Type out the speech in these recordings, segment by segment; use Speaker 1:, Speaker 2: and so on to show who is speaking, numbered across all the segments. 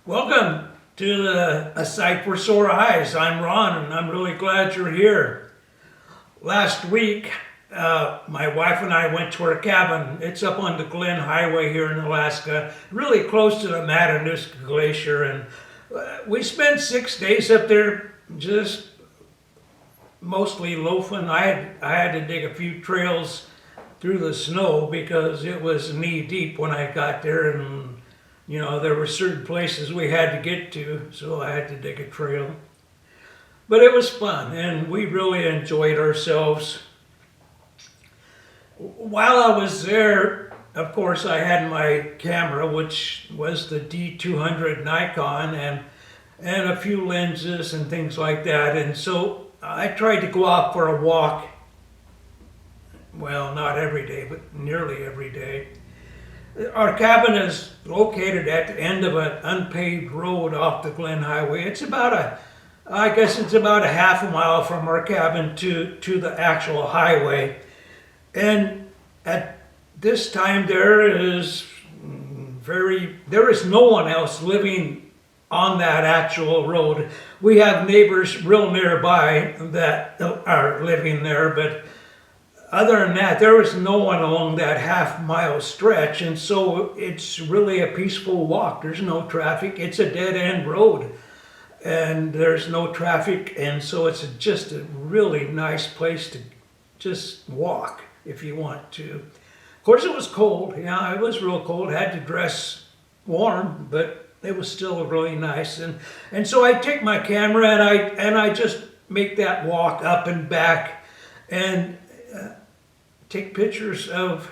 Speaker 1: Welcome to A Sight for Sore Eyes. I'm Ron, and I'm really glad you're here. Last week, my wife and I went to our cabin. It's up on the Glen Highway here in Alaska, really close to the Matanuska Glacier, and we spent 6 days up there just mostly loafing. I had to dig a few trails through the snow because it was knee deep when I got there, and there were certain places we had to get to, so I had to dig a trail. But it was fun, and we really enjoyed ourselves. While I was there, of course, I had my camera, which was the D200 Nikon, and a few lenses and things like that. And so I tried to go out for a walk. Well, not every day, but nearly every day. Our cabin is located at the end of an unpaved road off the Glen Highway. It's about a half a mile from our cabin to the actual highway. And at this time there is no one else living on that actual road. We have neighbors real nearby that are living there, but other than that, there was no one along that half-mile stretch, and so it's really a peaceful walk. There's no traffic. It's a dead-end road, and there's no traffic, and so it's just a really nice place to just walk if you want to. Of course, it was cold. Yeah, it was real cold. Had to dress warm, but it was still really nice. And so I take my camera and I just make that walk up and back, and take pictures of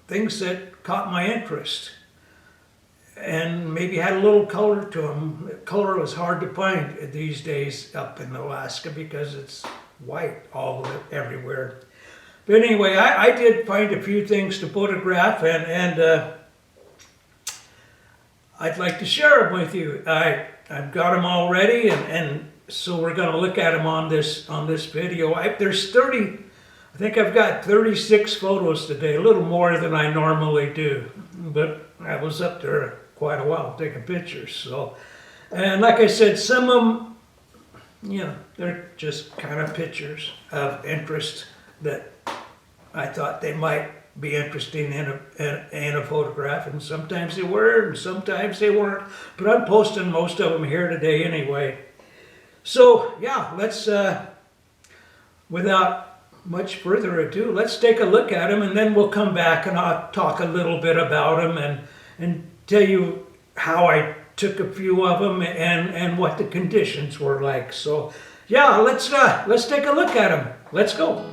Speaker 1: things that caught my interest and maybe had a little color to them. Color was hard to find these days up in Alaska because it's white everywhere. But anyway, I did find a few things to photograph, and I'd like to share them with you. I've got them all ready, and so we're going to look at them on this video. I think I've got 36 photos today, a little more than I normally do, but I was up there quite a while taking pictures. So, and like I said, some of them, they're just kind of pictures of interest that I thought they might be interesting in a photograph, and sometimes they were, and sometimes they weren't. But I'm posting most of them here today anyway. So yeah, let's without much further ado, let's take a look at them, and then we'll come back and I'll talk a little bit about them and tell you how I took a few of them and what the conditions were like. So yeah, let's take a look at them. Let's go.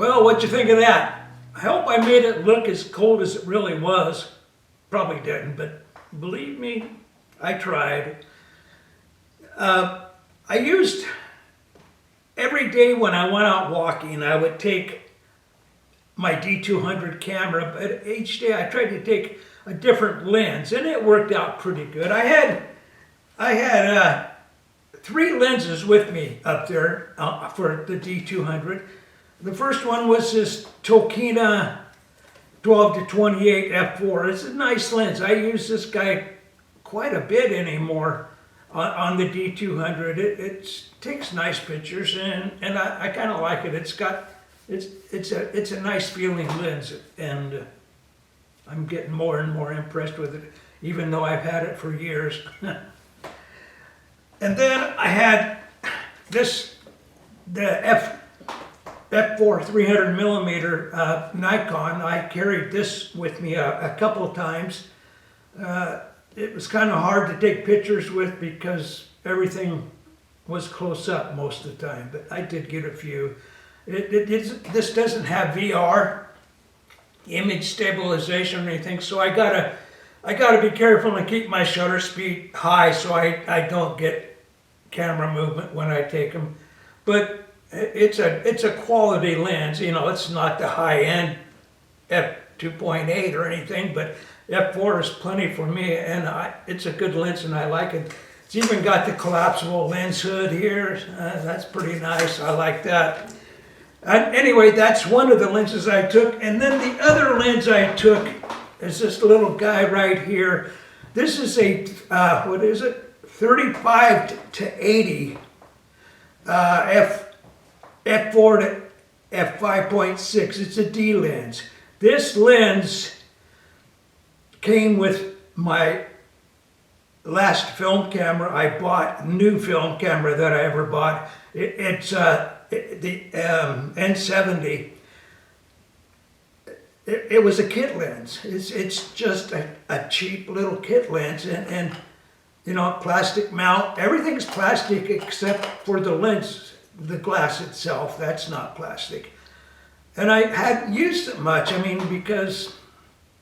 Speaker 1: Well, what'd you think of that? I hope I made it look as cold as it really was. Probably didn't, but believe me, I tried. I used, every day when I went out walking, I would take my D200 camera, but each day I tried to take a different lens, and it worked out pretty good. I had 3 lenses with me up there for the D200. The first one was this Tokina 12 to 28 f4. It's a nice lens. I use this guy quite a bit anymore on the D200. It takes nice pictures, and I kind of like it. It's a nice feeling lens, and I'm getting more and more impressed with it, even though I've had it for years. And then I had this, the F4 300 millimeter Nikon. I carried this with me a couple of times. It was kind of hard to take pictures with because everything was close up most of the time, but I did get a few. This doesn't have VR, image stabilization or anything, so I gotta be careful and keep my shutter speed high so I don't get camera movement when I take them. But it's a quality lens, you know. It's not the high-end f2.8 or anything, but f4 is plenty for me, and it's a good lens and I like it. It's even got the collapsible lens hood here. That's pretty nice. I like that. Anyway, that's one of the lenses I took, and then the other lens I took is this little guy right here. This is a what is it? 35 to 80 f4 to f5.6. It's a D lens. This lens came with my last film camera I bought, new film camera that I ever bought. It's the N70. It was a kit lens. It's just a cheap little kit lens, and you know, plastic mount. Everything's plastic except for the lens, the glass itself. That's not plastic. And I hadn't used it much. I mean, because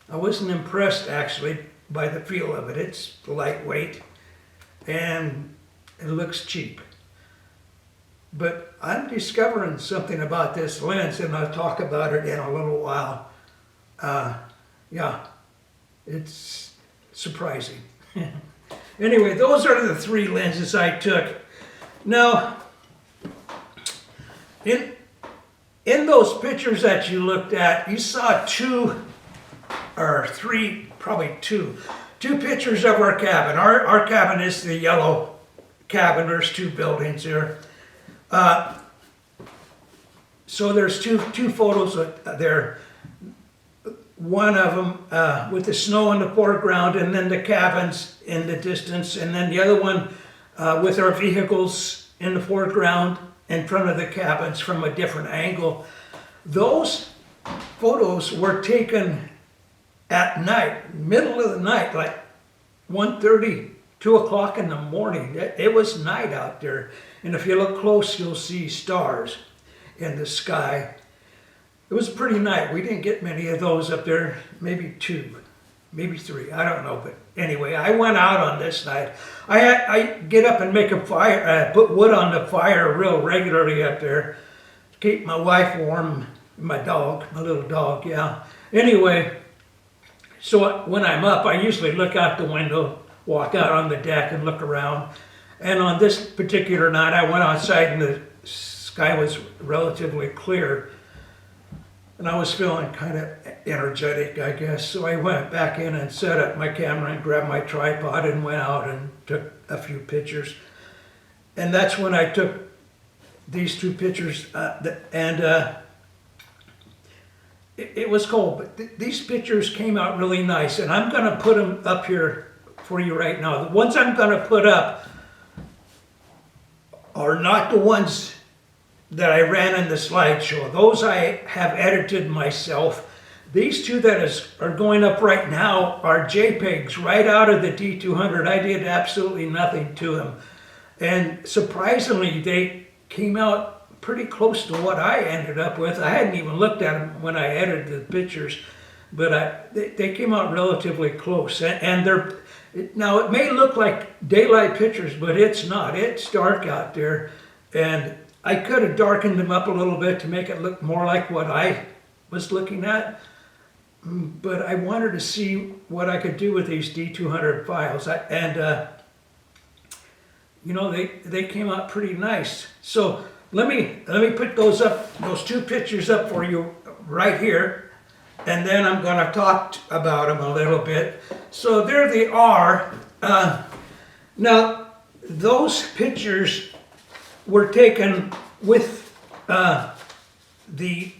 Speaker 1: I wasn't impressed actually by the feel of it. It's lightweight and it looks cheap. But I'm discovering something about this lens, and I'll talk about it in a little while. Yeah, it's surprising. Anyway, those are the 3 lenses I took. Now, in those pictures that you looked at, you saw 2 or 3, probably 2 pictures of our cabin. Our cabin is the yellow cabin. There's 2 buildings there. So there's two photos there. One of them with the snow in the foreground, and then the cabins in the distance, and then the other one with our vehicles in the foreground in front of the cabins from a different angle. Those photos were taken at night, middle of the night, like 1:30, 2 o'clock in the morning. It was night out there, and if you look close, you'll see stars in the sky. It was a pretty night. We didn't get many of those up there, maybe 2, maybe 3, I don't know. But anyway, I went out on this night. I get up and make a fire, put wood on the fire real regularly up there to keep my wife warm, my dog, my little dog, yeah. Anyway, so when I'm up, I usually look out the window, walk out on the deck and look around. And on this particular night, I went outside and the sky was relatively clear. And I was feeling kind of energetic, I guess. So I went back in and set up my camera and grabbed my tripod and went out and took a few pictures. And that's when I took these 2 pictures. It was cold, but these pictures came out really nice. And I'm going to put them up here for you right now. The ones I'm going to put up are not the ones that I ran in the slideshow. Those I have edited myself. These 2 that are going up right now are JPEGs right out of the D200. I did absolutely nothing to them. And surprisingly, they came out pretty close to what I ended up with. I hadn't even looked at them when I edited the pictures, but they came out relatively close. And they're, now it may look like daylight pictures, but it's not. It's dark out there, and I could have darkened them up a little bit to make it look more like what I was looking at, but I wanted to see what I could do with these D200 files, you know, they came out pretty nice. So let me put those up, those two pictures up for you right here, and then I'm going to talk about them a little bit. So there they are. Now those pictures were taken with the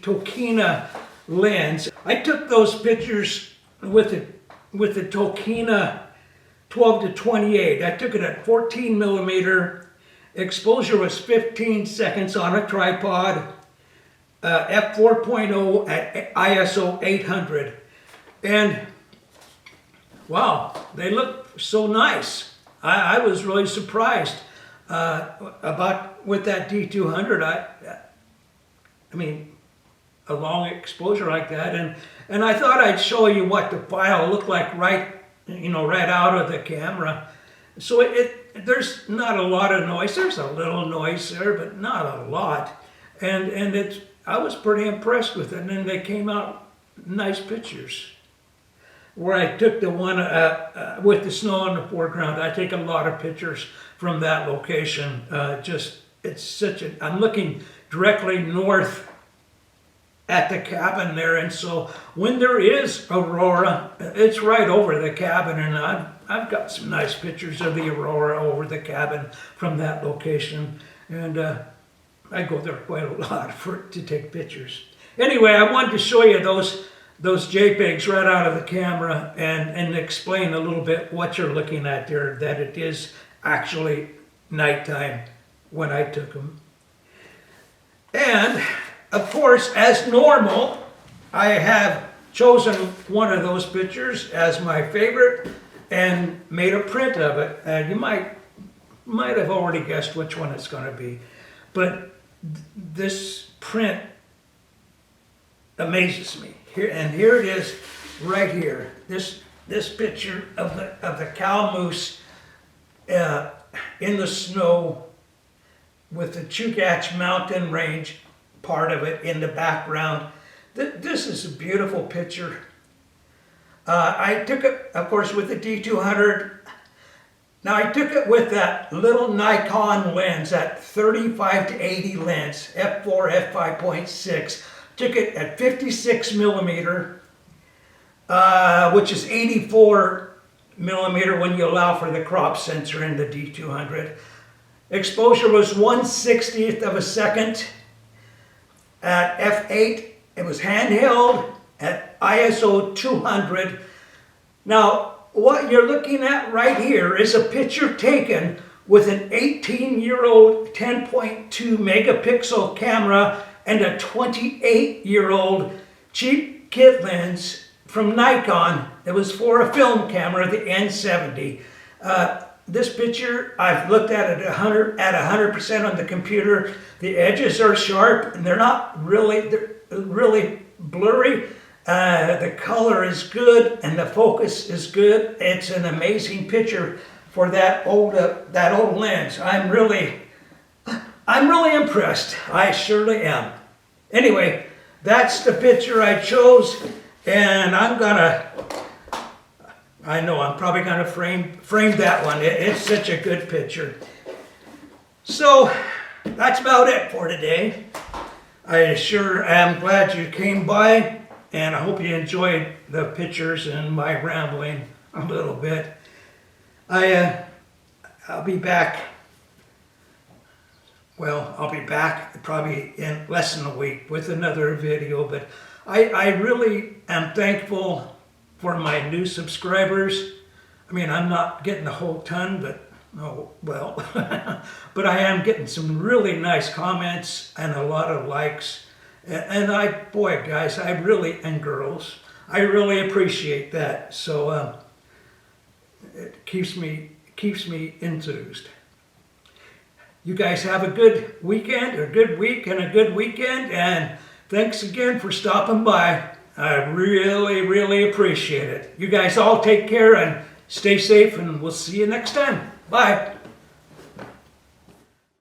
Speaker 1: Tokina lens. I took those pictures with the Tokina 12 to 28. I took it at 14 millimeter. Exposure was 15 seconds on a tripod. f4.0 at ISO 800. And wow, they look so nice. I was really surprised about with that D200. I mean, a long exposure like that, and I thought I'd show you what the file looked like right out of the camera. So there's not a lot of noise. There's a little noise there, but not a lot. And I was pretty impressed with it. And then they came out nice pictures. Where I took the one with the snow in the foreground, I take a lot of pictures from that location. It's such a, I'm looking directly north at the cabin there, and so when there is aurora, it's right over the cabin, and I've got some nice pictures of the aurora over the cabin from that location, and I go there quite a lot to take pictures. Anyway, I wanted to show you those JPEGs right out of the camera and explain a little bit what you're looking at there, that it is actually nighttime when I took them. And of course, as normal, I have chosen one of those pictures as my favorite and made a print of it. And you might have already guessed which one it's going to be. But this print amazes me. Here it is, right here. This picture of the cow moose in the snow with the Chugach mountain range part of it in the background. This is a beautiful picture. I took it, of course, with the D200. Now I took it with that little Nikon lens, that 35 to 80 lens, f4, f5.6. Took it at 56 millimeter, which is 84 millimeter when you allow for the crop sensor in the D200. Exposure was 1/60th of a second. At f8, it was handheld at ISO 200. Now, what you're looking at right here is a picture taken with an 18-year-old 10.2 megapixel camera and a 28-year-old cheap kit lens from Nikon. It was for a film camera, the N70. This picture, I've looked at it 100% on the computer. The edges are sharp, and they're really blurry. The color is good, and the focus is good. It's an amazing picture for that old lens. I'm really impressed. I surely am. Anyway, that's the picture I chose, and I know I'm probably gonna frame that one. It's such a good picture. So that's about it for today. I sure am glad you came by, and I hope you enjoyed the pictures and my rambling a little bit. I'll be back. Well, I'll be back probably in less than a week with another video, but I really am thankful for my new subscribers. I mean, I'm not getting a whole ton, but oh well. But I am getting some really nice comments and a lot of likes. And boy, guys, and girls, I really appreciate that. So it keeps me enthused. You guys have a good weekend, a good week, and a good weekend. And thanks again for stopping by. I really, really appreciate it. You guys all take care and stay safe, and we'll see you next time. Bye.